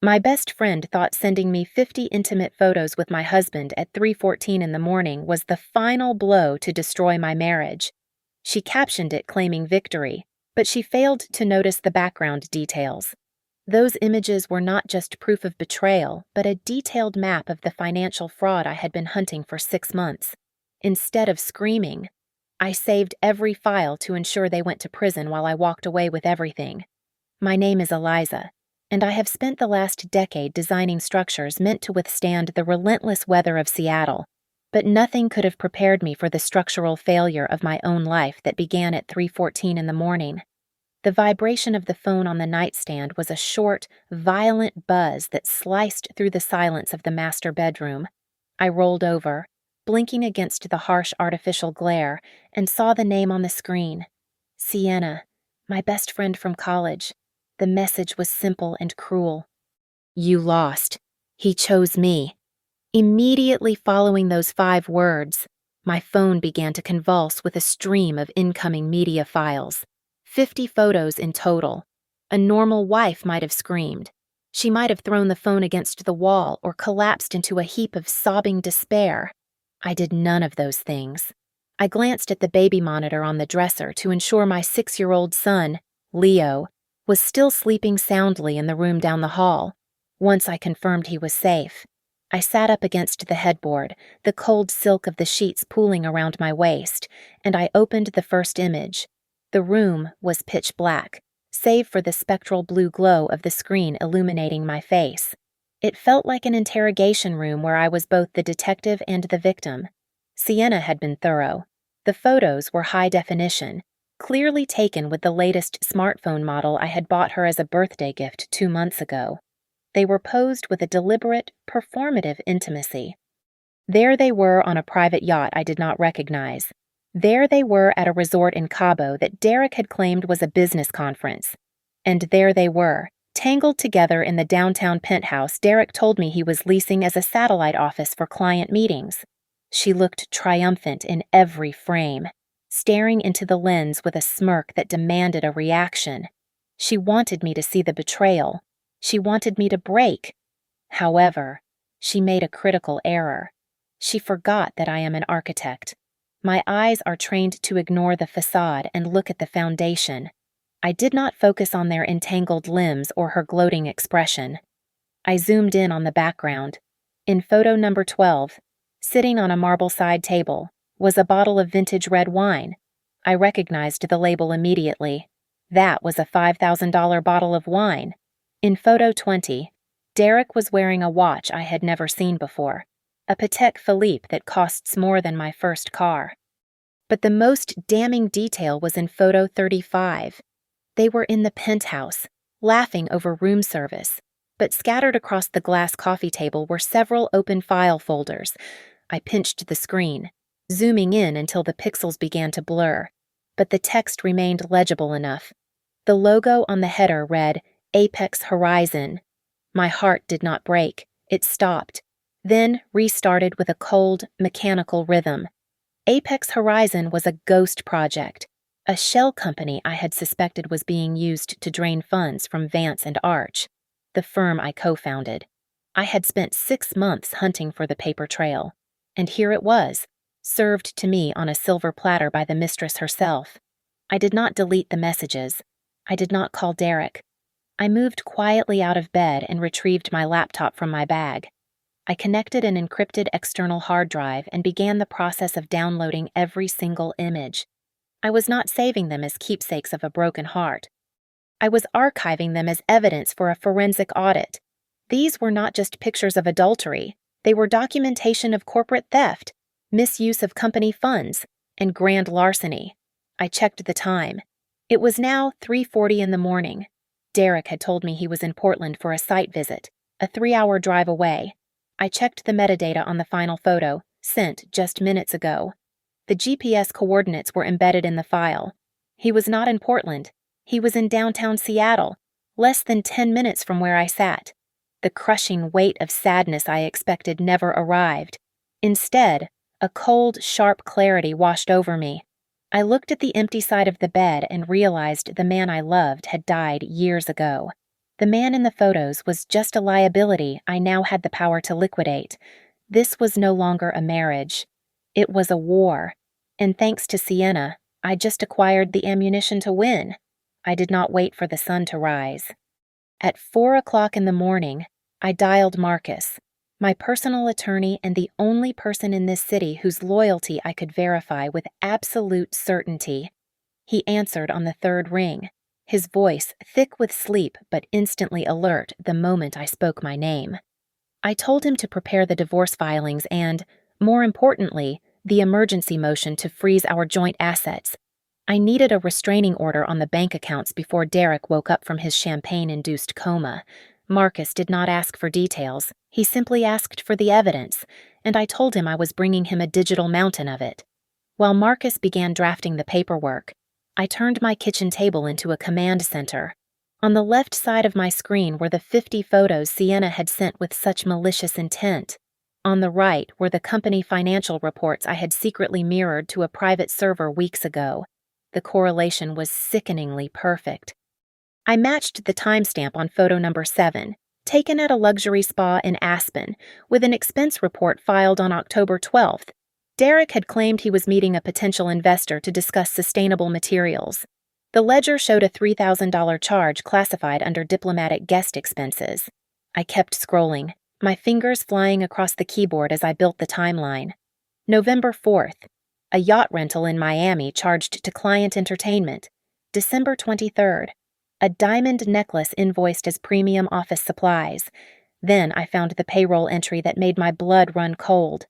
My best friend thought sending me 50 intimate photos with my husband at 3:14 in the morning was the final blow to destroy my marriage. She captioned it claiming victory, but she failed to notice the background details. Those images were not just proof of betrayal, but a detailed map of the financial fraud I had been hunting for 6 months. Instead of screaming, I saved every file to ensure they went to prison while I walked away with everything. My name is Eliza, and I have spent the last decade designing structures meant to withstand the relentless weather of Seattle, but nothing could have prepared me for the structural failure of my own life that began at 3:14 in the morning. The vibration of the phone on the nightstand was a short, violent buzz that sliced through the silence of the master bedroom. I rolled over, blinking against the harsh artificial glare, and saw the name on the screen. Sienna, my best friend from college. The message was simple and cruel. You lost. He chose me. Immediately following those 5 words, my phone began to convulse with a stream of incoming media files. 50 photos in total. A normal wife might have screamed. She might have thrown the phone against the wall or collapsed into a heap of sobbing despair. I did none of those things. I glanced at the baby monitor on the dresser to ensure my 6-year-old son, Leo, was still sleeping soundly in the room down the hall. Once I confirmed he was safe, I sat up against the headboard, the cold silk of the sheets pooling around my waist, and I opened the first image. The room was pitch black, save for the spectral blue glow of the screen illuminating my face. It felt like an interrogation room where I was both the detective and the victim. Sienna had been thorough. The photos were high definition, clearly taken with the latest smartphone model I had bought her as a birthday gift 2 months ago. They were posed with a deliberate, performative intimacy. There they were on a private yacht I did not recognize. There they were at a resort in Cabo that Derek had claimed was a business conference. And there they were, tangled together in the downtown penthouse Derek told me he was leasing as a satellite office for client meetings. She looked triumphant in every frame, staring into the lens with a smirk that demanded a reaction. She wanted me to see the betrayal. She wanted me to break. However, she made a critical error. She forgot that I am an architect. My eyes are trained to ignore the facade and look at the foundation. I did not focus on their entangled limbs or her gloating expression. I zoomed in on the background. In photo number 12, sitting on a marble side table, was a bottle of vintage red wine. I recognized the label immediately. That was a $5,000 bottle of wine. In photo 20, Derek was wearing a watch I had never seen before, a Patek Philippe that costs more than my first car. But the most damning detail was in photo 35. They were in the penthouse, laughing over room service, but scattered across the glass coffee table were several open file folders. I pinched the screen, zooming in until the pixels began to blur, but the text remained legible enough. The logo on the header read, Apex Horizon. My heart did not break. It stopped, then restarted with a cold, mechanical rhythm. Apex Horizon was a ghost project, a shell company I had suspected was being used to drain funds from Vance and Arch, the firm I co-founded. I had spent 6 months hunting for the paper trail, and here it was, served to me on a silver platter by the mistress herself. I did not delete the messages. I did not call Derek. I moved quietly out of bed and retrieved my laptop from my bag. I connected an encrypted external hard drive and began the process of downloading every single image. I was not saving them as keepsakes of a broken heart. I was archiving them as evidence for a forensic audit. These were not just pictures of adultery. They were documentation of corporate theft, misuse of company funds, and grand larceny. I checked the time. It was now 3:40 in the morning. Derek had told me he was in Portland for a site visit, a 3-hour drive away. I checked the metadata on the final photo, sent just minutes ago. The GPS coordinates were embedded in the file. He was not in Portland. He was in downtown Seattle, less than 10 minutes from where I sat. The crushing weight of sadness I expected never arrived. Instead, a cold, sharp clarity washed over me. I looked at the empty side of the bed and realized the man I loved had died years ago. The man in the photos was just a liability I now had the power to liquidate. This was no longer a marriage. It was a war. And thanks to Sienna, I just acquired the ammunition to win. I did not wait for the sun to rise. At 4 o'clock in the morning, I dialed Marcus, my personal attorney and the only person in this city whose loyalty I could verify with absolute certainty. He answered on the third ring, his voice thick with sleep but instantly alert the moment I spoke my name. I told him to prepare the divorce filings and, more importantly, the emergency motion to freeze our joint assets. I needed a restraining order on the bank accounts before Derek woke up from his champagne-induced coma. Marcus did not ask for details. He simply asked for the evidence, and I told him I was bringing him a digital mountain of it. While Marcus began drafting the paperwork, I turned my kitchen table into a command center. On the left side of my screen were the 50 photos Sienna had sent with such malicious intent. On the right were the company financial reports I had secretly mirrored to a private server weeks ago. The correlation was sickeningly perfect. I matched the timestamp on photo number 7, taken at a luxury spa in Aspen, with an expense report filed on October 12th. Derek had claimed he was meeting a potential investor to discuss sustainable materials. The ledger showed a $3,000 charge classified under diplomatic guest expenses. I kept scrolling, my fingers flying across the keyboard as I built the timeline. November 4th. A yacht rental in Miami charged to client entertainment. December 23rd. A diamond necklace invoiced as premium office supplies. Then I found the payroll entry that made my blood run cold.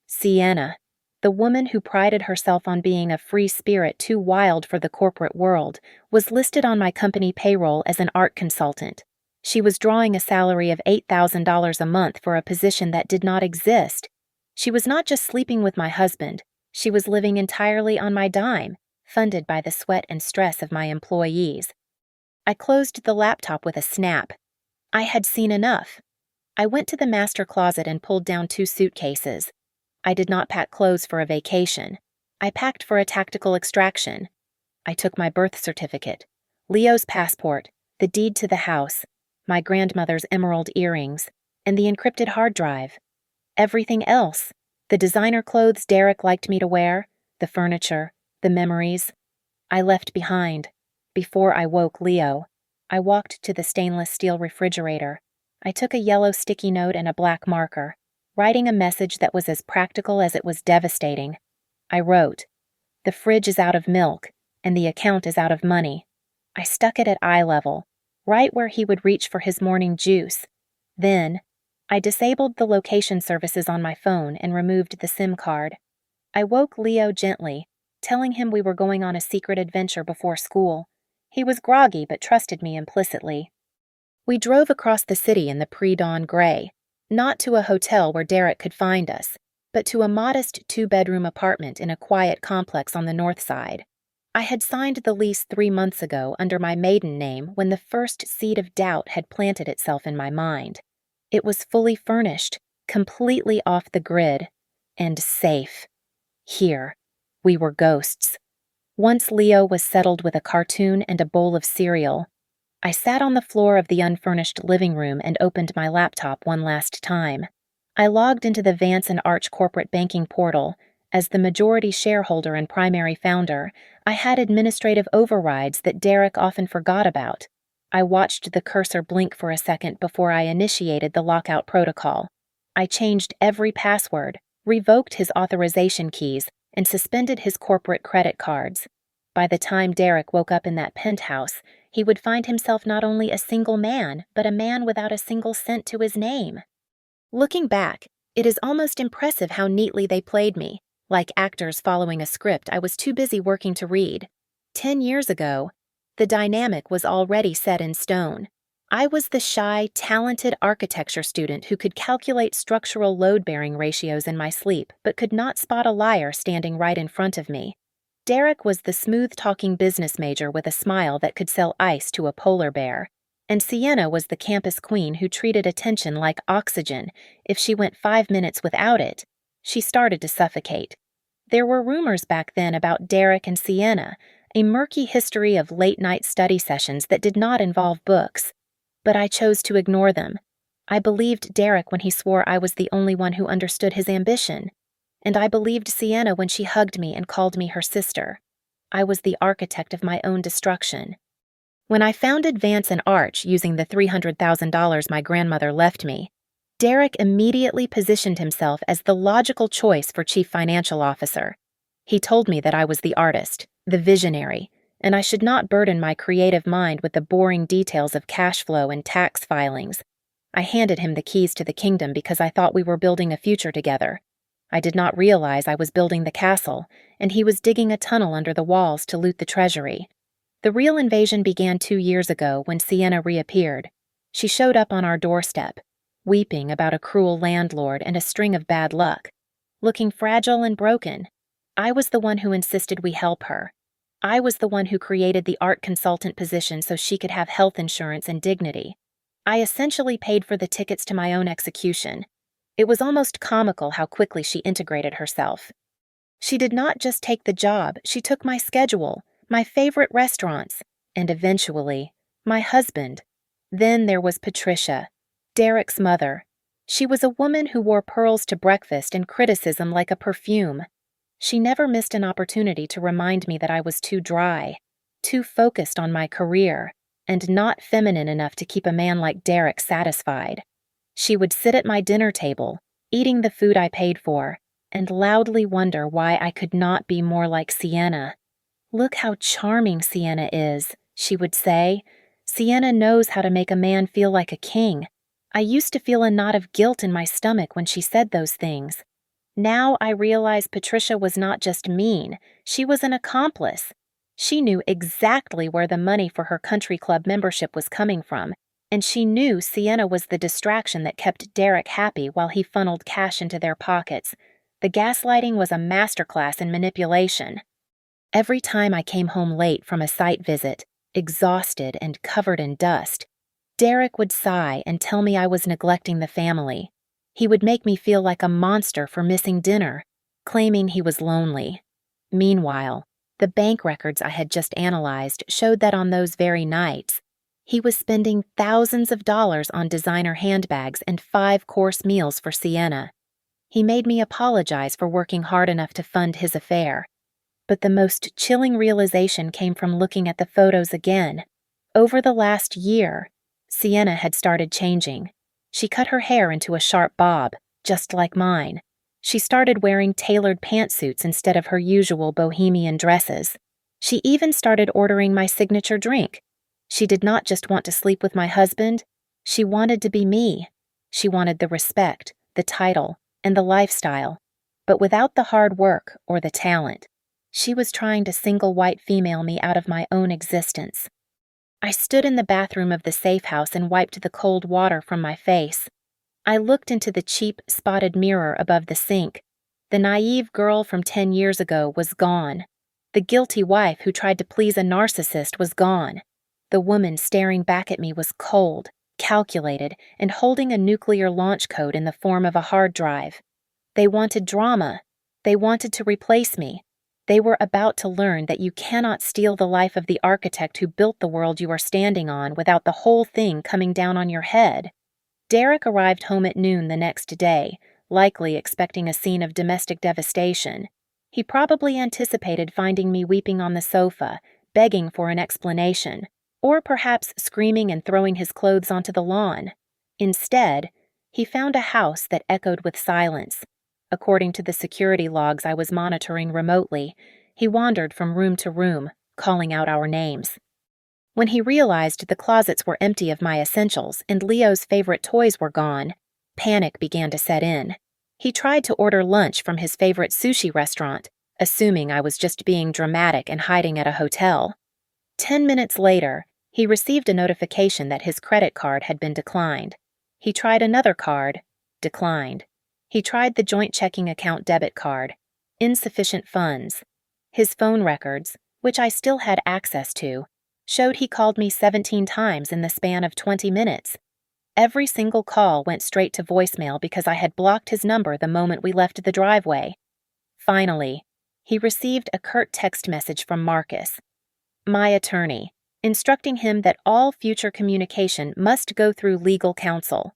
Sienna, the woman who prided herself on being a free spirit too wild for the corporate world, was listed on my company payroll as an art consultant. She was drawing a salary of $8,000 a month for a position that did not exist. She was not just sleeping with my husband, she was living entirely on my dime, funded by the sweat and stress of my employees. I closed the laptop with a snap. I had seen enough. I went to the master closet and pulled down 2 suitcases. I did not pack clothes for a vacation. I packed for a tactical extraction. I took my birth certificate, Leo's passport, the deed to the house, my grandmother's emerald earrings, and the encrypted hard drive. Everything else, the designer clothes Derek liked me to wear, the furniture, the memories, I left behind. Before I woke Leo, I walked to the stainless steel refrigerator. I took a yellow sticky note and a black marker, writing a message that was as practical as it was devastating. I wrote, "The fridge is out of milk, and the account is out of money." I stuck it at eye level, right where he would reach for his morning juice. Then, I disabled the location services on my phone and removed the SIM card. I woke Leo gently, telling him we were going on a secret adventure before school. He was groggy but trusted me implicitly. We drove across the city in the pre-dawn gray, not to a hotel where Derek could find us, but to a modest 2-bedroom apartment in a quiet complex on the north side. I had signed the lease 3 months ago under my maiden name when the first seed of doubt had planted itself in my mind. It was fully furnished, completely off the grid, and safe. Here, we were ghosts. Once Leo was settled with a cartoon and a bowl of cereal, I sat on the floor of the unfurnished living room and opened my laptop one last time. I logged into the Vance and Arch corporate banking portal. As the majority shareholder and primary founder, I had administrative overrides that Derek often forgot about. I watched the cursor blink for a second before I initiated the lockout protocol. I changed every password, revoked his authorization keys, and suspended his corporate credit cards. By the time Derek woke up in that penthouse, he would find himself not only a single man, but a man without a single cent to his name. Looking back, it is almost impressive how neatly they played me. Like actors following a script I was too busy working to read. 10 years ago, the dynamic was already set in stone. I was the shy, talented architecture student who could calculate structural load-bearing ratios in my sleep but could not spot a liar standing right in front of me. Derek was the smooth-talking business major with a smile that could sell ice to a polar bear. And Sienna was the campus queen who treated attention like oxygen. If she went 5 minutes without it, she started to suffocate. There were rumors back then about Derek and Sienna, a murky history of late-night study sessions that did not involve books. but I chose to ignore them. I believed Derek when he swore I was the only one who understood his ambition. And I believed Sienna when she hugged me and called me her sister. I was the architect of my own destruction. When I founded Vance and Arch using the $300,000 my grandmother left me, Derek immediately positioned himself as the logical choice for chief financial officer. He told me that I was the artist, the visionary, and I should not burden my creative mind with the boring details of cash flow and tax filings. I handed him the keys to the kingdom because I thought we were building a future together. I did not realize I was building the castle, and he was digging a tunnel under the walls to loot the treasury. The real invasion began 2 years ago when Sienna reappeared. She showed up on our doorstep, weeping about a cruel landlord and a string of bad luck. Looking fragile and broken, I was the one who insisted we help her. I was the one who created the art consultant position so she could have health insurance and dignity. I essentially paid for the tickets to my own execution. It was almost comical how quickly she integrated herself. She did not just take the job, she took my schedule, my favorite restaurants, and eventually, my husband. Then there was Patricia, Derek's mother. She was a woman who wore pearls to breakfast and criticism like a perfume. She never missed an opportunity to remind me that I was too dry, too focused on my career, and not feminine enough to keep a man like Derek satisfied. She would sit at my dinner table, eating the food I paid for, and loudly wonder why I could not be more like Sienna. "Look how charming Sienna is," she would say. "Sienna knows how to make a man feel like a king." I used to feel a knot of guilt in my stomach when she said those things. Now I realize Patricia was not just mean, she was an accomplice. She knew exactly where the money for her country club membership was coming from, and she knew Sienna was the distraction that kept Derek happy while he funneled cash into their pockets. The gaslighting was a masterclass in manipulation. Every time I came home late from a site visit, exhausted and covered in dust, Derek would sigh and tell me I was neglecting the family. He would make me feel like a monster for missing dinner, claiming he was lonely. Meanwhile, the bank records I had just analyzed showed that on those very nights, he was spending thousands of dollars on designer handbags and 5-course meals for Sienna. He made me apologize for working hard enough to fund his affair. But the most chilling realization came from looking at the photos again. Over the last year, Sienna had started changing. She cut her hair into a sharp bob, just like mine. She started wearing tailored pantsuits instead of her usual bohemian dresses. She even started ordering my signature drink. She did not just want to sleep with my husband, she wanted to be me. She wanted the respect, the title, and the lifestyle, but without the hard work or the talent. She was trying to single white female me out of my own existence. I stood in the bathroom of the safe house and wiped the cold water from my face. I looked into the cheap, spotted mirror above the sink. The naive girl from 10 years ago was gone. The guilty wife who tried to please a narcissist was gone. The woman staring back at me was cold, calculated, and holding a nuclear launch code in the form of a hard drive. They wanted drama. They wanted to replace me. They were about to learn that you cannot steal the life of the architect who built the world you are standing on without the whole thing coming down on your head. Derek arrived home at noon the next day, likely expecting a scene of domestic devastation. He probably anticipated finding me weeping on the sofa, begging for an explanation, or perhaps screaming and throwing his clothes onto the lawn. Instead, he found a house that echoed with silence. According to the security logs I was monitoring remotely, he wandered from room to room, calling out our names. When he realized the closets were empty of my essentials and Leo's favorite toys were gone, panic began to set in. He tried to order lunch from his favorite sushi restaurant, assuming I was just being dramatic and hiding at a hotel. 10 minutes later, he received a notification that his credit card had been declined. He tried another card, declined. He tried the joint checking account debit card, insufficient funds. His phone records, which I still had access to, showed he called me 17 times in the span of 20 minutes. Every single call went straight to voicemail because I had blocked his number the moment we left the driveway. Finally, he received a curt text message from Marcus, my attorney. instructing him that all future communication must go through legal counsel.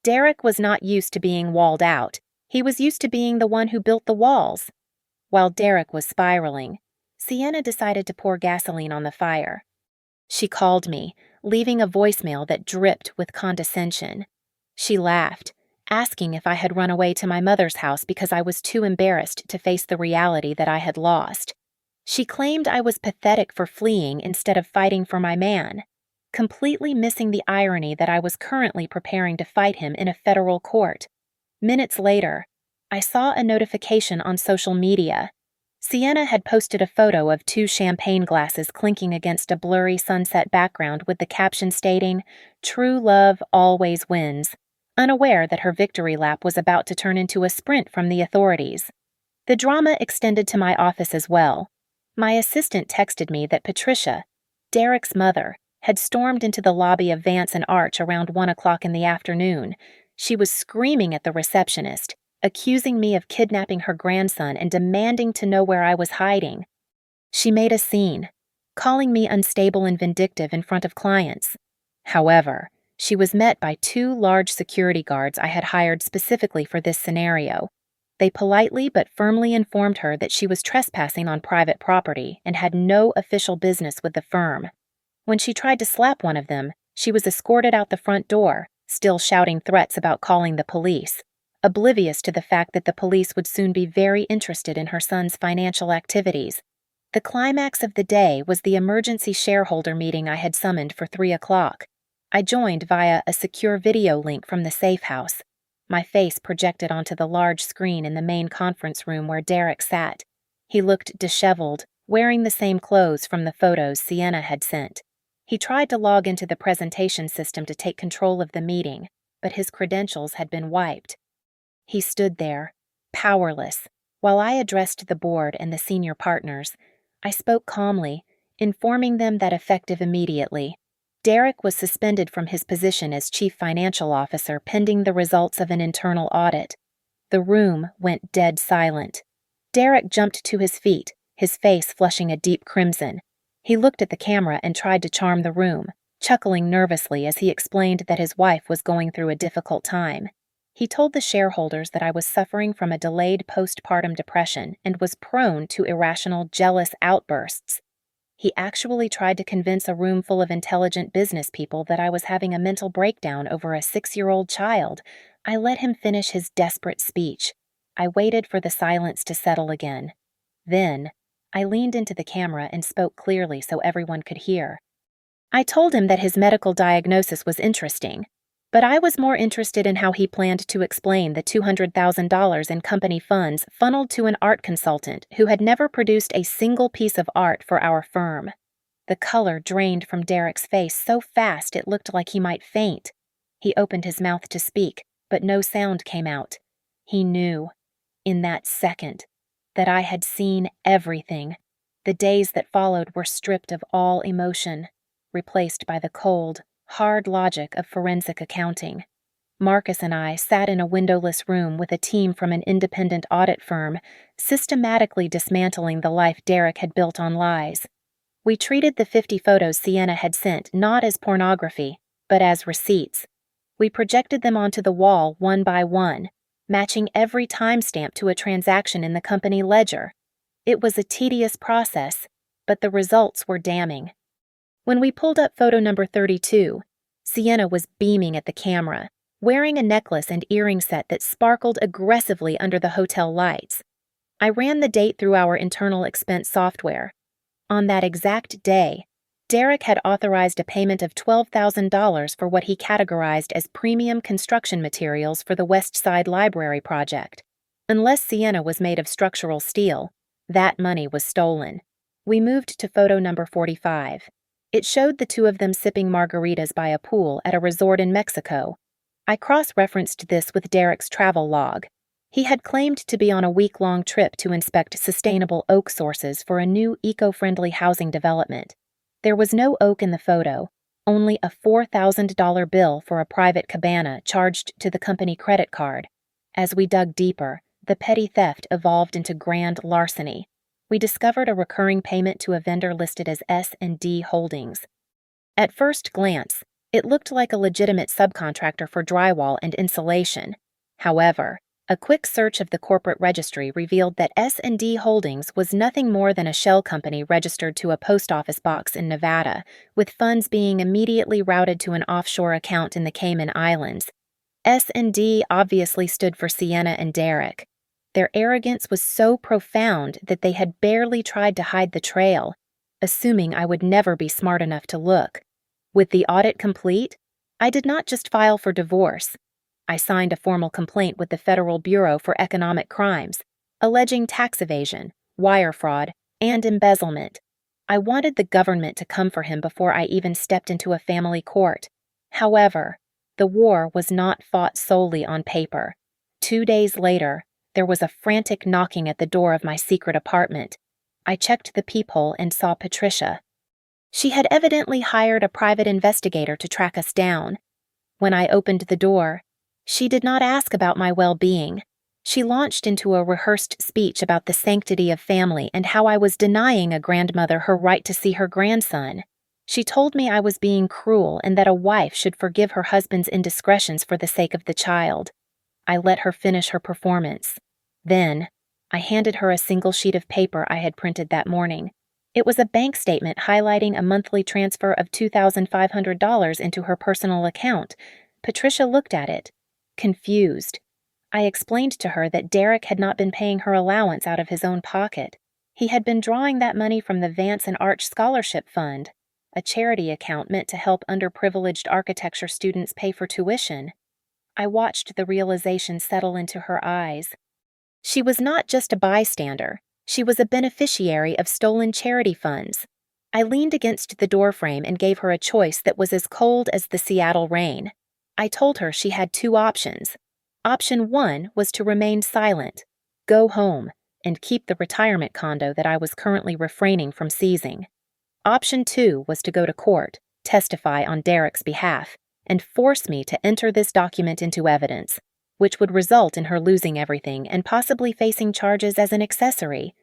Derek was not used to being walled out. He was used to being the one who built the walls. While Derek was spiraling, Sienna decided to pour gasoline on the fire. She called me, leaving a voicemail that dripped with condescension. She laughed, asking if I had run away to my mother's house because I was too embarrassed to face the reality that I had lost. She claimed I was pathetic for fleeing instead of fighting for my man, completely missing the irony that I was currently preparing to fight him in a federal court. Minutes later, I saw a notification on social media. Sienna had posted a photo of 2 champagne glasses clinking against a blurry sunset background with the caption stating, "True love always wins," unaware that her victory lap was about to turn into a sprint from the authorities. The drama extended to my office as well. My assistant texted me that Patricia, Derek's mother, had stormed into the lobby of Vance and Arch around 1 o'clock in the afternoon. She was screaming at the receptionist, accusing me of kidnapping her grandson and demanding to know where I was hiding. She made a scene, calling me unstable and vindictive in front of clients. However, she was met by 2 large security guards I had hired specifically for this scenario. They politely but firmly informed her that she was trespassing on private property and had no official business with the firm. When she tried to slap one of them, she was escorted out the front door, still shouting threats about calling the police, oblivious to the fact that the police would soon be very interested in her son's financial activities. The climax of the day was the emergency shareholder meeting I had summoned for 3 o'clock. I joined via a secure video link from the safe house, my face projected onto the large screen in the main conference room where Derek sat. He looked disheveled, wearing the same clothes from the photos Sienna had sent. He tried to log into the presentation system to take control of the meeting, but his credentials had been wiped. He stood there, powerless, while I addressed the board and the senior partners. I spoke calmly, informing them that effective immediately, Derek was suspended from his position as chief financial officer pending the results of an internal audit. The room went dead silent. Derek jumped to his feet, his face flushing a deep crimson. He looked at the camera and tried to charm the room, chuckling nervously as he explained that his wife was going through a difficult time. He told the shareholders that I was suffering from a delayed postpartum depression and was prone to irrational, jealous outbursts. He actually tried to convince a room full of intelligent business people that I was having a mental breakdown over a 6-year-old child. I let him finish his desperate speech. I waited for the silence to settle again. Then, I leaned into the camera and spoke clearly so everyone could hear. I told him that his medical diagnosis was interesting, but I was more interested in how he planned to explain the $200,000 in company funds funneled to an art consultant who had never produced a single piece of art for our firm. The color drained from Derek's face so fast it looked like he might faint. He opened his mouth to speak, but no sound came out. He knew, in that second, that I had seen everything. The days that followed were stripped of all emotion, replaced by the cold, hard logic of forensic accounting. Marcus and I sat in a windowless room with a team from an independent audit firm, systematically dismantling the life Derek had built on lies. We treated the 50 photos Sienna had sent not as pornography, but as receipts. We projected them onto the wall one by one, matching every timestamp to a transaction in the company ledger. It was a tedious process, but the results were damning. When we pulled up photo number 32, Sienna was beaming at the camera, wearing a necklace and earring set that sparkled aggressively under the hotel lights. I ran the date through our internal expense software. On that exact day, Derek had authorized a payment of $12,000 for what he categorized as premium construction materials for the West Side Library project. Unless Sienna was made of structural steel, that money was stolen. We moved to photo number 45. It showed the 2 of them sipping margaritas by a pool at a resort in Mexico. I cross-referenced this with Derek's travel log. He had claimed to be on a week-long trip to inspect sustainable oak sources for a new eco-friendly housing development. There was no oak in the photo, only a $4,000 bill for a private cabana charged to the company credit card. As we dug deeper, the petty theft evolved into grand larceny. We discovered a recurring payment to a vendor listed as S&D Holdings. At first glance, it looked like a legitimate subcontractor for drywall and insulation. However, a quick search of the corporate registry revealed that S&D Holdings was nothing more than a shell company registered to a post office box in Nevada, with funds being immediately routed to an offshore account in the Cayman Islands. S&D obviously stood for Sienna and Derek. Their arrogance was so profound that they had barely tried to hide the trail, assuming I would never be smart enough to look. With the audit complete, I did not just file for divorce. I signed a formal complaint with the Federal Bureau for Economic Crimes, alleging tax evasion, wire fraud, and embezzlement. I wanted the government to come for him before I even stepped into a family court. However, the war was not fought solely on paper. 2 days later, there was a frantic knocking at the door of my secret apartment. I checked the peephole and saw Patricia. She had evidently hired a private investigator to track us down. When I opened the door, she did not ask about my well-being. She launched into a rehearsed speech about the sanctity of family and how I was denying a grandmother her right to see her grandson. She told me I was being cruel and that a wife should forgive her husband's indiscretions for the sake of the child. I let her finish her performance. Then, I handed her a single sheet of paper I had printed that morning. It was a bank statement highlighting a monthly transfer of $2,500 into her personal account. Patricia looked at it, confused. I explained to her that Derek had not been paying her allowance out of his own pocket. He had been drawing that money from the Vance and Arch Scholarship Fund, a charity account meant to help underprivileged architecture students pay for tuition. I watched the realization settle into her eyes. She was not just a bystander. She was a beneficiary of stolen charity funds. I leaned against the doorframe and gave her a choice that was as cold as the Seattle rain. I told her she had 2 options. Option 1 was to remain silent, go home, and keep the retirement condo that I was currently refraining from seizing. Option 2 was to go to court, testify on Derek's behalf, and force me to enter this document into evidence, which would result in her losing everything and possibly facing charges as an accessory.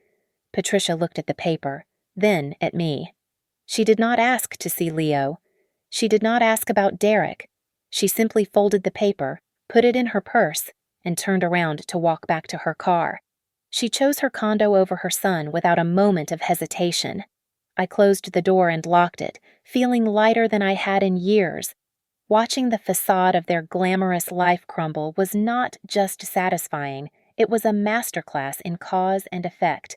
Patricia looked at the paper, then at me. She did not ask to see Leo. She did not ask about Derek. She simply folded the paper, put it in her purse, and turned around to walk back to her car. She chose her condo over her son without a moment of hesitation. I closed the door and locked it, feeling lighter than I had in years. Watching the facade of their glamorous life crumble was not just satisfying, it was a masterclass in cause and effect.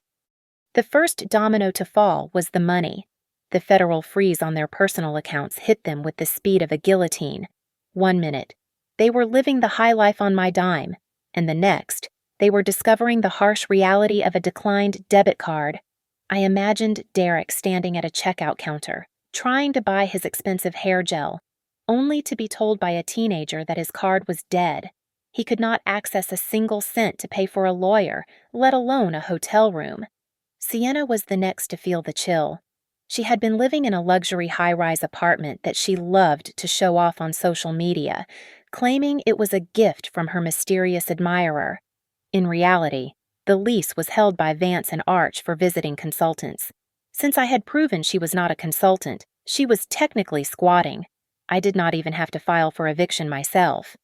The first domino to fall was the money. The federal freeze on their personal accounts hit them with the speed of a guillotine. 1 minute, they were living the high life on my dime, and the next, they were discovering the harsh reality of a declined debit card. I imagined Derek standing at a checkout counter, trying to buy his expensive hair gel, only to be told by a teenager that his card was dead. He could not access a single cent to pay for a lawyer, let alone a hotel room. Sienna was the next to feel the chill. She had been living in a luxury high-rise apartment that she loved to show off on social media, claiming it was a gift from her mysterious admirer. In reality, the lease was held by Vance and Arch for visiting consultants. Since I had proven she was not a consultant, she was technically squatting. I did not even have to file for eviction myself.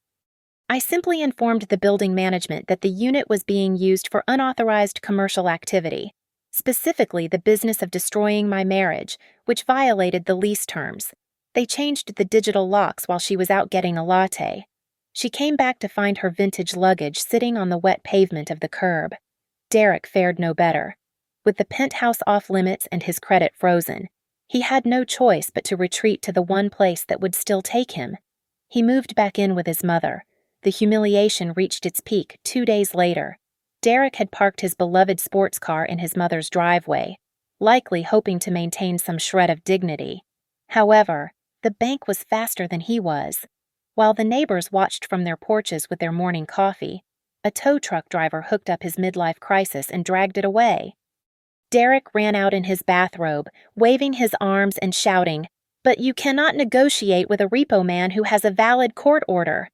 I simply informed the building management that the unit was being used for unauthorized commercial activity, specifically the business of destroying my marriage, which violated the lease terms. They changed the digital locks while she was out getting a latte. She came back to find her vintage luggage sitting on the wet pavement of the curb. Derek fared no better. With the penthouse off limits and his credit frozen, he had no choice but to retreat to the one place that would still take him. He moved back in with his mother. The humiliation reached its peak 2 days later. Derek had parked his beloved sports car in his mother's driveway, likely hoping to maintain some shred of dignity. However, the bank was faster than he was. While the neighbors watched from their porches with their morning coffee, a tow truck driver hooked up his midlife crisis and dragged it away. Derek ran out in his bathrobe, waving his arms and shouting, "But you cannot negotiate with a repo man who has a valid court order."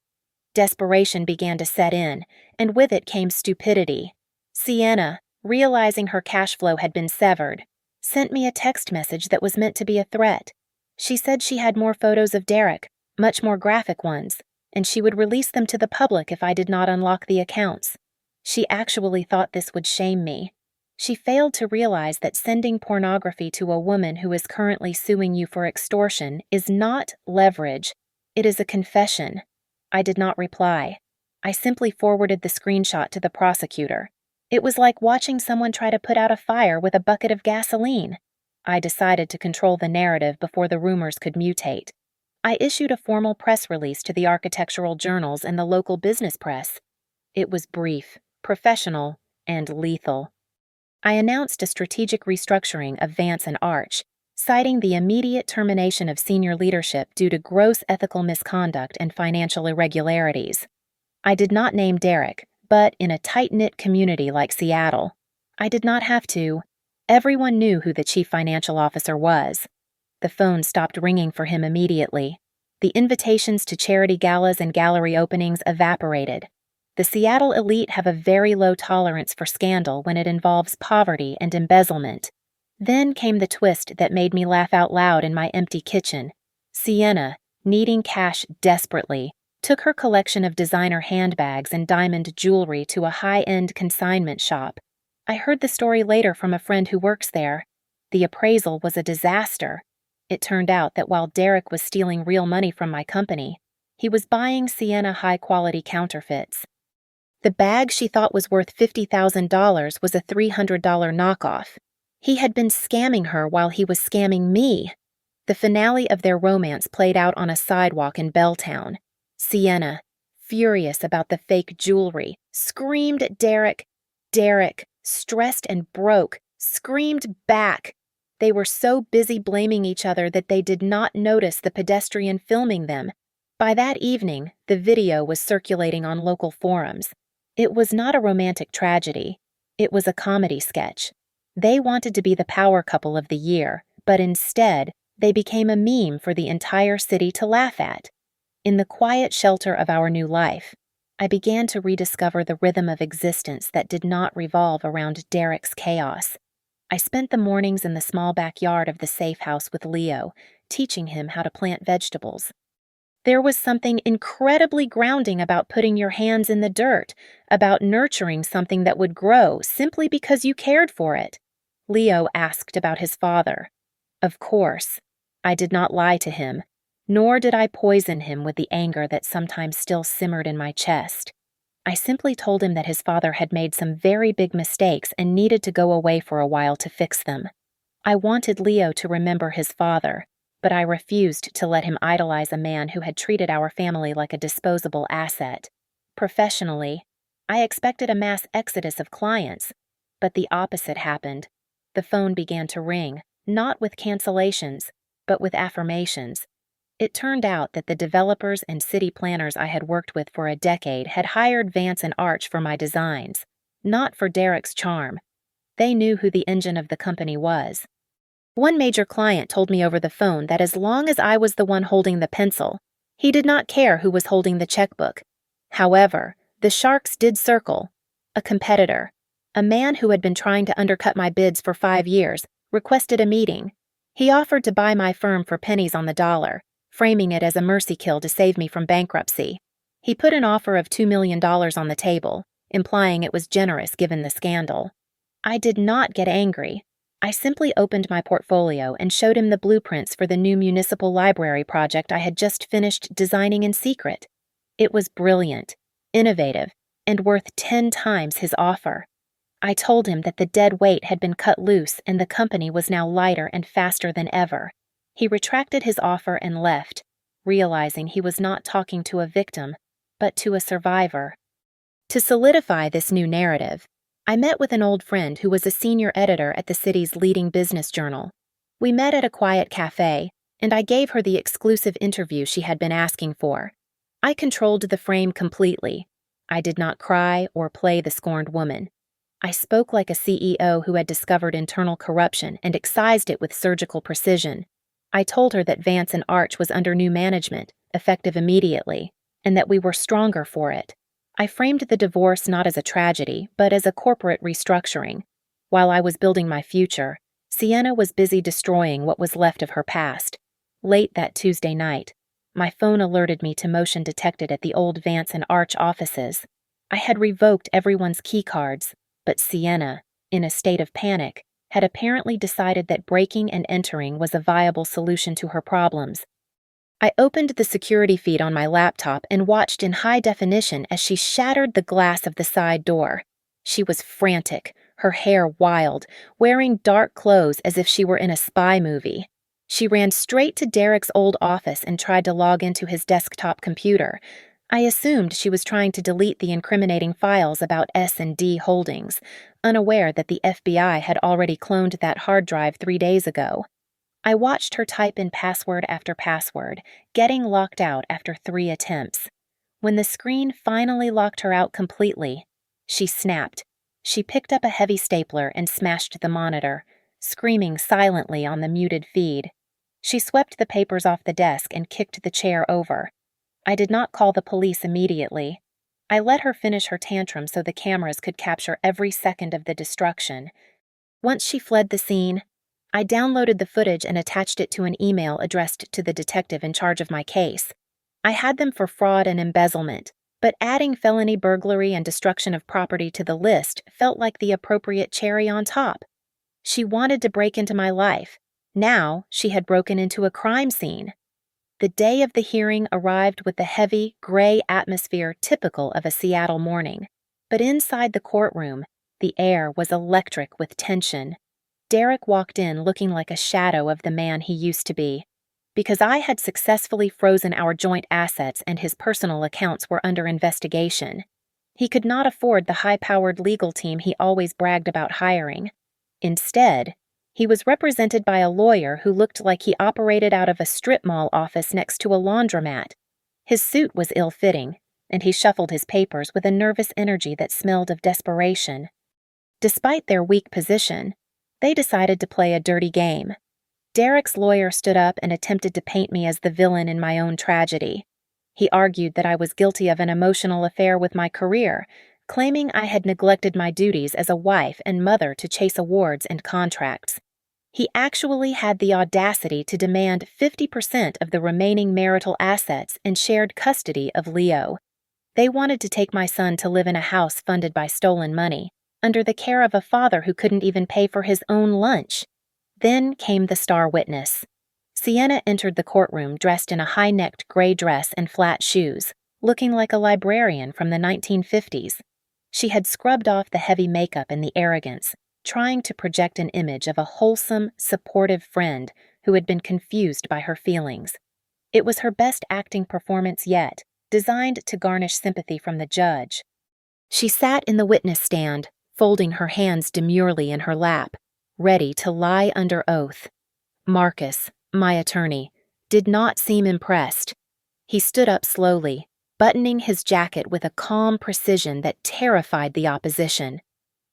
Desperation began to set in, and with it came stupidity. Sienna, realizing her cash flow had been severed, sent me a text message that was meant to be a threat. She said she had more photos of Derek, much more graphic ones, and she would release them to the public if I did not unlock the accounts. She actually thought this would shame me. She failed to realize that sending pornography to a woman who is currently suing you for extortion is not leverage. It is a confession. I did not reply. I simply forwarded the screenshot to the prosecutor. It was like watching someone try to put out a fire with a bucket of gasoline. I decided to control the narrative before the rumors could mutate. I issued a formal press release to the architectural journals and the local business press. It was brief, professional, and lethal. I announced a strategic restructuring of Vance and Arch, citing the immediate termination of senior leadership due to gross ethical misconduct and financial irregularities. I did not name Derek, but in a tight-knit community like Seattle, I did not have to. Everyone knew who the chief financial officer was. The phone stopped ringing for him immediately. The invitations to charity galas and gallery openings evaporated. The Seattle elite have a very low tolerance for scandal when it involves poverty and embezzlement. Then came the twist that made me laugh out loud in my empty kitchen. Sienna, needing cash desperately, took her collection of designer handbags and diamond jewelry to a high-end consignment shop. I heard the story later from a friend who works there. The appraisal was a disaster. It turned out that while Derek was stealing real money from my company, he was buying Sienna high-quality counterfeits. The bag she thought was worth $50,000 was a $300 knockoff. He had been scamming her while he was scamming me. The finale of their romance played out on a sidewalk in Belltown. Sienna, furious about the fake jewelry, screamed at Derek. Derek, stressed and broke, screamed back. They were so busy blaming each other that they did not notice the pedestrian filming them. By that evening, the video was circulating on local forums. It was not a romantic tragedy. It was a comedy sketch. They wanted to be the power couple of the year, but instead, they became a meme for the entire city to laugh at. In the quiet shelter of our new life, I began to rediscover the rhythm of existence that did not revolve around Derek's chaos. I spent the mornings in the small backyard of the safe house with Leo, teaching him how to plant vegetables. There was something incredibly grounding about putting your hands in the dirt, about nurturing something that would grow simply because you cared for it. Leo asked about his father. Of course, I did not lie to him. Nor did I poison him with the anger that sometimes still simmered in my chest. I simply told him that his father had made some very big mistakes and needed to go away for a while to fix them. I wanted Leo to remember his father, but I refused to let him idolize a man who had treated our family like a disposable asset. Professionally, I expected a mass exodus of clients, but the opposite happened. The phone began to ring, not with cancellations, but with affirmations. It turned out that the developers and city planners I had worked with for a decade had hired Vance and Arch for my designs, not for Derek's charm. They knew who the engine of the company was. One major client told me over the phone that as long as I was the one holding the pencil, he did not care who was holding the checkbook. However, the sharks did circle. A competitor, a man who had been trying to undercut my bids for 5 years, requested a meeting. He offered to buy my firm for pennies on the dollar, framing it as a mercy kill to save me from bankruptcy. He put an offer of $2 million on the table, implying it was generous given the scandal. I did not get angry. I simply opened my portfolio and showed him the blueprints for the new municipal library project I had just finished designing in secret. It was brilliant, innovative, and worth 10 times his offer. I told him that the dead weight had been cut loose and the company was now lighter and faster than ever. He retracted his offer and left, realizing he was not talking to a victim, but to a survivor. To solidify this new narrative, I met with an old friend who was a senior editor at the city's leading business journal. We met at a quiet cafe, and I gave her the exclusive interview she had been asking for. I controlled the frame completely. I did not cry or play the scorned woman. I spoke like a CEO who had discovered internal corruption and excised it with surgical precision. I told her that Vance and Arch was under new management, effective immediately, and that we were stronger for it. I framed the divorce not as a tragedy, but as a corporate restructuring. While I was building my future, Sienna was busy destroying what was left of her past. Late that Tuesday night, my phone alerted me to motion detected at the old Vance and Arch offices. I had revoked everyone's keycards, but Sienna, in a state of panic, had apparently decided that breaking and entering was a viable solution to her problems. I opened the security feed on my laptop and watched in high definition as she shattered the glass of the side door. She was frantic, her hair wild, wearing dark clothes as if she were in a spy movie. She ran straight to Derek's old office and tried to log into his desktop computer. I assumed she was trying to delete the incriminating files about S&D Holdings, unaware that the FBI had already cloned that hard drive 3 days ago. I watched her type in password after password, getting locked out after 3 attempts. When the screen finally locked her out completely, she snapped. She picked up a heavy stapler and smashed the monitor, screaming silently on the muted feed. She swept the papers off the desk and kicked the chair over. I did not call the police immediately. I let her finish her tantrum so the cameras could capture every second of the destruction. Once she fled the scene, I downloaded the footage and attached it to an email addressed to the detective in charge of my case. I had them for fraud and embezzlement, but adding felony burglary and destruction of property to the list felt like the appropriate cherry on top. She wanted to break into my life. Now she had broken into a crime scene. The day of the hearing arrived with the heavy, gray atmosphere typical of a Seattle morning. But inside the courtroom, the air was electric with tension. Derek walked in looking like a shadow of the man he used to be. Because I had successfully frozen our joint assets and his personal accounts were under investigation, he could not afford the high-powered legal team he always bragged about hiring. Instead, he was represented by a lawyer who looked like he operated out of a strip mall office next to a laundromat. His suit was ill-fitting, and he shuffled his papers with a nervous energy that smelled of desperation. Despite their weak position, they decided to play a dirty game. Derek's lawyer stood up and attempted to paint me as the villain in my own tragedy. He argued that I was guilty of an emotional affair with my career, claiming I had neglected my duties as a wife and mother to chase awards and contracts. He actually had the audacity to demand 50% of the remaining marital assets and shared custody of Leo. They wanted to take my son to live in a house funded by stolen money, under the care of a father who couldn't even pay for his own lunch. Then came the star witness. Sienna entered the courtroom dressed in a high-necked gray dress and flat shoes, looking like a librarian from the 1950s. She had scrubbed off the heavy makeup and the arrogance, trying to project an image of a wholesome, supportive friend who had been confused by her feelings. It was her best acting performance yet, designed to garnish sympathy from the judge. She sat in the witness stand, folding her hands demurely in her lap, ready to lie under oath. Marcus, my attorney, did not seem impressed. He stood up slowly, buttoning his jacket with a calm precision that terrified the opposition.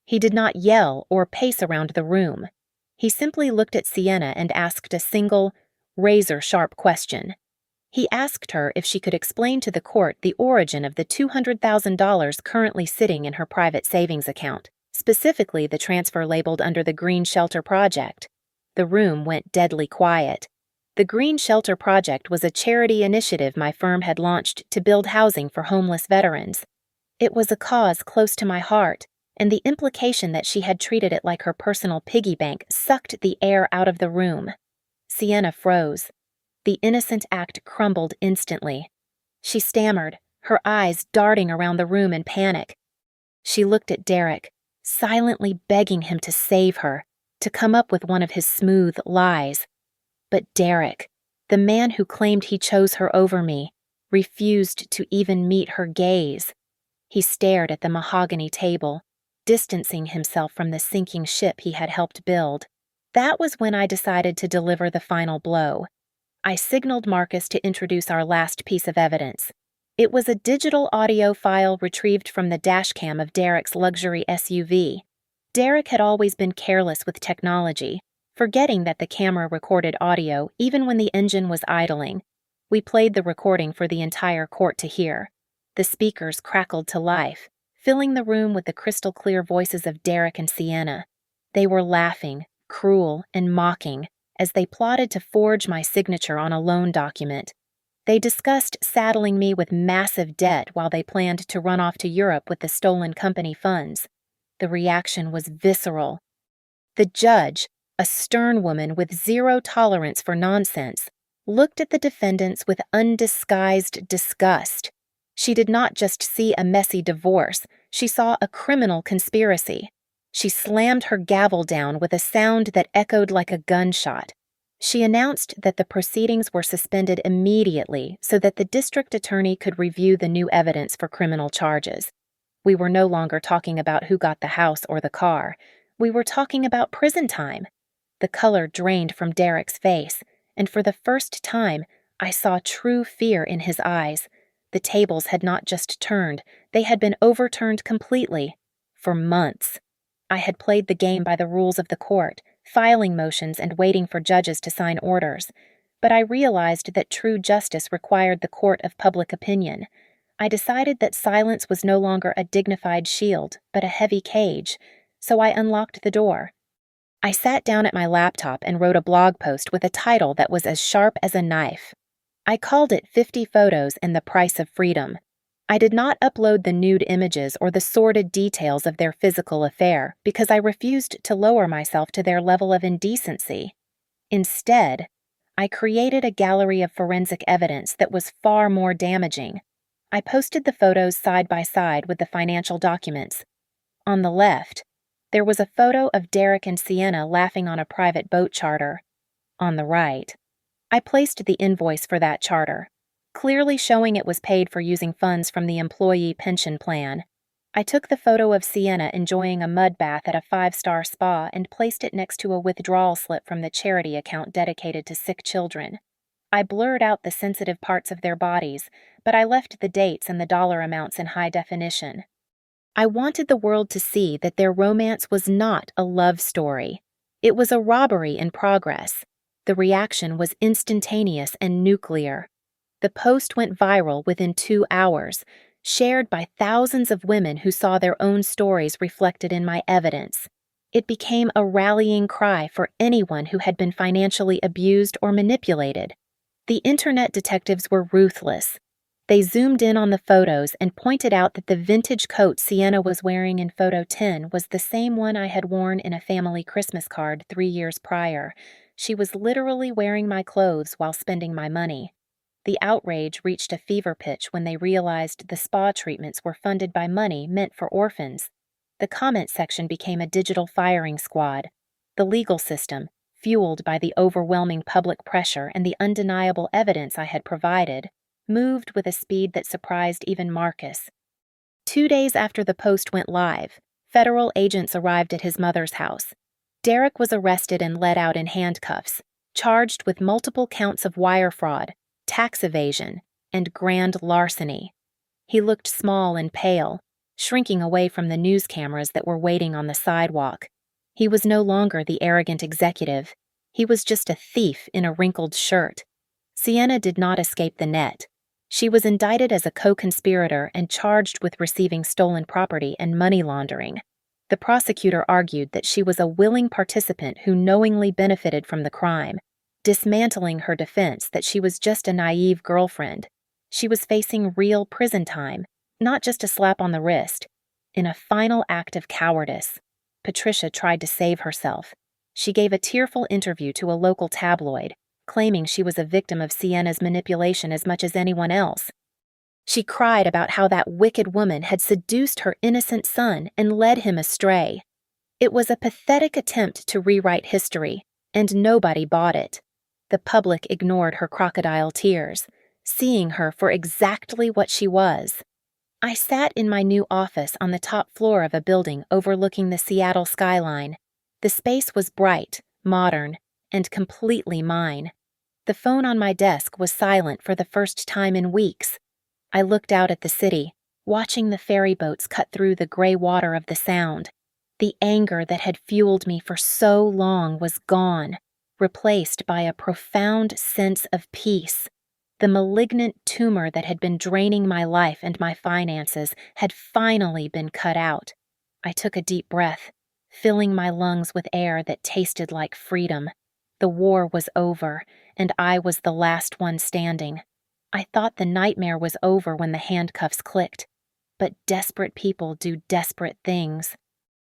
He did not yell or pace around the room. He simply looked at Sienna and asked a single, razor-sharp question. He asked her if she could explain to the court the origin of the $200,000 currently sitting in her private savings account, specifically the transfer labeled under the Green Shelter Project. The room went deadly quiet. The Green Shelter Project was a charity initiative my firm had launched to build housing for homeless veterans. It was a cause close to my heart, and the implication that she had treated it like her personal piggy bank sucked the air out of the room. Sienna froze. The innocent act crumbled instantly. She stammered, her eyes darting around the room in panic. She looked at Derek, silently begging him to save her, to come up with one of his smooth lies. But Derek, the man who claimed he chose her over me, refused to even meet her gaze. He stared at the mahogany table, distancing himself from the sinking ship he had helped build. That was when I decided to deliver the final blow. I signaled Marcus to introduce our last piece of evidence. It was a digital audio file retrieved from the dashcam of Derek's luxury SUV. Derek had always been careless with technology, forgetting that the camera recorded audio even when the engine was idling. We played the recording for the entire court to hear. The speakers crackled to life, filling the room with the crystal-clear voices of Derek and Sienna. They were laughing, cruel, and mocking, as they plotted to forge my signature on a loan document. They discussed saddling me with massive debt while they planned to run off to Europe with the stolen company funds. The reaction was visceral. The judge, a stern woman with zero tolerance for nonsense, looked at the defendants with undisguised disgust. She did not just see a messy divorce, she saw a criminal conspiracy. She slammed her gavel down with a sound that echoed like a gunshot. She announced that the proceedings were suspended immediately so that the district attorney could review the new evidence for criminal charges. We were no longer talking about who got the house or the car. We were talking about prison time. The color drained from Derek's face, and for the first time, I saw true fear in his eyes. The tables had not just turned, they had been overturned completely. For months. I had played the game by the rules of the court, filing motions and waiting for judges to sign orders. But I realized that true justice required the court of public opinion. I decided that silence was no longer a dignified shield, but a heavy cage, so I unlocked the door. I sat down at my laptop and wrote a blog post with a title that was as sharp as a knife. I called it 50 Photos and the Price of Freedom. I did not upload the nude images or the sordid details of their physical affair because I refused to lower myself to their level of indecency. Instead, I created a gallery of forensic evidence that was far more damaging. I posted the photos side by side with the financial documents. On the left, there was a photo of Derek and Sienna laughing on a private boat charter. On the right, I placed the invoice for that charter, clearly showing it was paid for using funds from the employee pension plan. I took the photo of Sienna enjoying a mud bath at a 5-star spa and placed it next to a withdrawal slip from the charity account dedicated to sick children. I blurred out the sensitive parts of their bodies, but I left the dates and the dollar amounts in high definition. I wanted the world to see that their romance was not a love story. It was a robbery in progress. The reaction was instantaneous and nuclear. The post went viral within 2 hours, shared by thousands of women who saw their own stories reflected in my evidence. It became a rallying cry for anyone who had been financially abused or manipulated. The internet detectives were ruthless. They zoomed in on the photos and pointed out that the vintage coat Sienna was wearing in photo 10 was the same one I had worn in a family Christmas card 3 years prior. She was literally wearing my clothes while spending my money. The outrage reached a fever pitch when they realized the spa treatments were funded by money meant for orphans. The comment section became a digital firing squad. The legal system, fueled by the overwhelming public pressure and the undeniable evidence I had provided, moved with a speed that surprised even Marcus. 2 days after the post went live, federal agents arrived at his mother's house. Derek was arrested and led out in handcuffs, charged with multiple counts of wire fraud, tax evasion, and grand larceny. He looked small and pale, shrinking away from the news cameras that were waiting on the sidewalk. He was no longer the arrogant executive. He was just a thief in a wrinkled shirt. Sienna did not escape the net. She was indicted as a co-conspirator and charged with receiving stolen property and money laundering. The prosecutor argued that she was a willing participant who knowingly benefited from the crime, dismantling her defense that she was just a naive girlfriend. She was facing real prison time, not just a slap on the wrist. In a final act of cowardice, Patricia tried to save herself. She gave a tearful interview to a local tabloid, claiming she was a victim of Sienna's manipulation as much as anyone else. She cried about how that wicked woman had seduced her innocent son and led him astray. It was a pathetic attempt to rewrite history, and nobody bought it. The public ignored her crocodile tears, seeing her for exactly what she was. I sat in my new office on the top floor of a building overlooking the Seattle skyline. The space was bright, modern, and completely mine. The phone on my desk was silent for the first time in weeks. I looked out at the city, watching the ferry boats cut through the gray water of the Sound. The anger that had fueled me for so long was gone, replaced by a profound sense of peace. The malignant tumor that had been draining my life and my finances had finally been cut out. I took a deep breath, filling my lungs with air that tasted like freedom. The war was over, and I was the last one standing. I thought the nightmare was over when the handcuffs clicked. But desperate people do desperate things.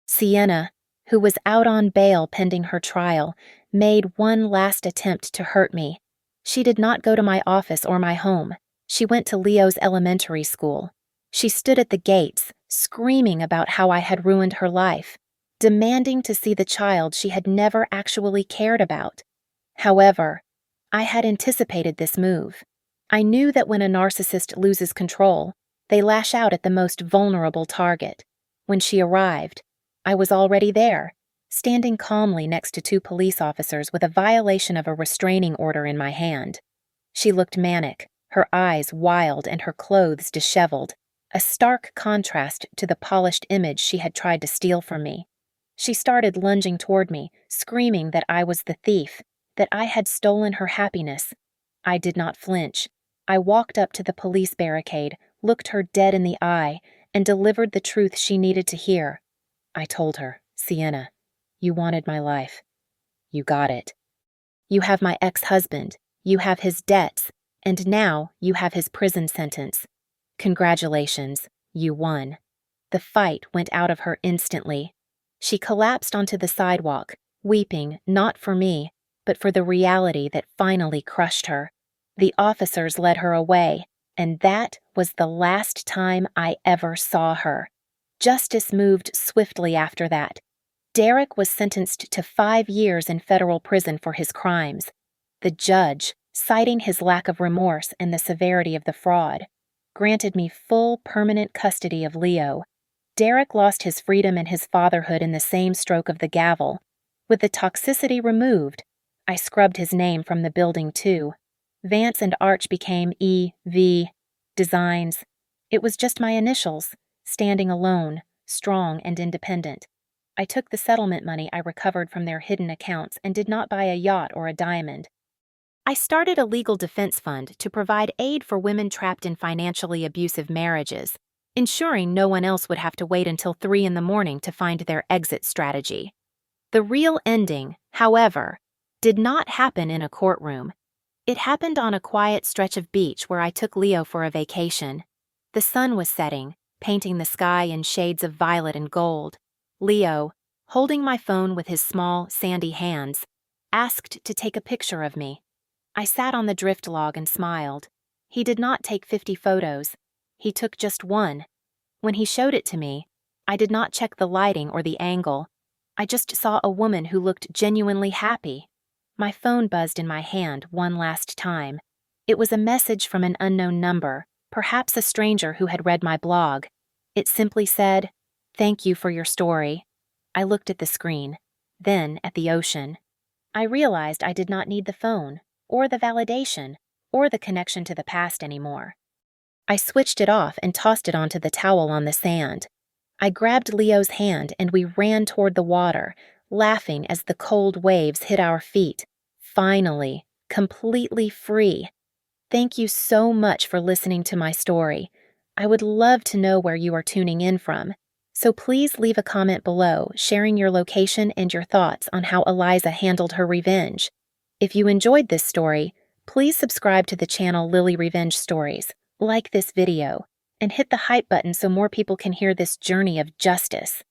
Sienna, who was out on bail pending her trial, made one last attempt to hurt me. She did not go to my office or my home. She went to Leo's elementary school. She stood at the gates, screaming about how I had ruined her life, demanding to see the child she had never actually cared about. However, I had anticipated this move. I knew that when a narcissist loses control, they lash out at the most vulnerable target. When she arrived, I was already there, standing calmly next to two police officers with a violation of a restraining order in my hand. She looked manic, her eyes wild and her clothes disheveled, a stark contrast to the polished image she had tried to steal from me. She started lunging toward me, screaming that I was the thief, that I had stolen her happiness. I did not flinch. I walked up to the police barricade, looked her dead in the eye, and delivered the truth she needed to hear. I told her, Sienna, you wanted my life. You got it. You have my ex-husband, you have his debts, and now you have his prison sentence. Congratulations, you won. The fight went out of her instantly. She collapsed onto the sidewalk, weeping not for me, but for the reality that finally crushed her. The officers led her away, and that was the last time I ever saw her. Justice moved swiftly after that. Derek was sentenced to 5 years in federal prison for his crimes. The judge, citing his lack of remorse and the severity of the fraud, granted me full permanent custody of Leo. Derek lost his freedom and his fatherhood in the same stroke of the gavel. With the toxicity removed, I scrubbed his name from the building too. Vance and Arch became E.V. Designs. It was just my initials, standing alone, strong and independent. I took the settlement money I recovered from their hidden accounts and did not buy a yacht or a diamond. I started a legal defense fund to provide aid for women trapped in financially abusive marriages, ensuring no one else would have to wait until 3 a.m. to find their exit strategy. The real ending, however, did not happen in a courtroom. It happened on a quiet stretch of beach where I took Leo for a vacation. The sun was setting, painting the sky in shades of violet and gold. Leo, holding my phone with his small, sandy hands, asked to take a picture of me. I sat on the drift log and smiled. He did not take 50 photos. He took just one. When he showed it to me, I did not check the lighting or the angle. I just saw a woman who looked genuinely happy. My phone buzzed in my hand one last time. It was a message from an unknown number, perhaps a stranger who had read my blog. It simply said, "Thank you for your story." I looked at the screen, then at the ocean. I realized I did not need the phone, or the validation, or the connection to the past anymore. I switched it off and tossed it onto the towel on the sand. I grabbed Leo's hand and we ran toward the water, laughing as the cold waves hit our feet. Finally, completely free. Thank you so much for listening to my story. I would love to know where you are tuning in from, so please leave a comment below sharing your location and your thoughts on how Eliza handled her revenge. If you enjoyed this story, please subscribe to the channel Lily Revenge Stories, like this video, and hit the hype button so more people can hear this journey of justice.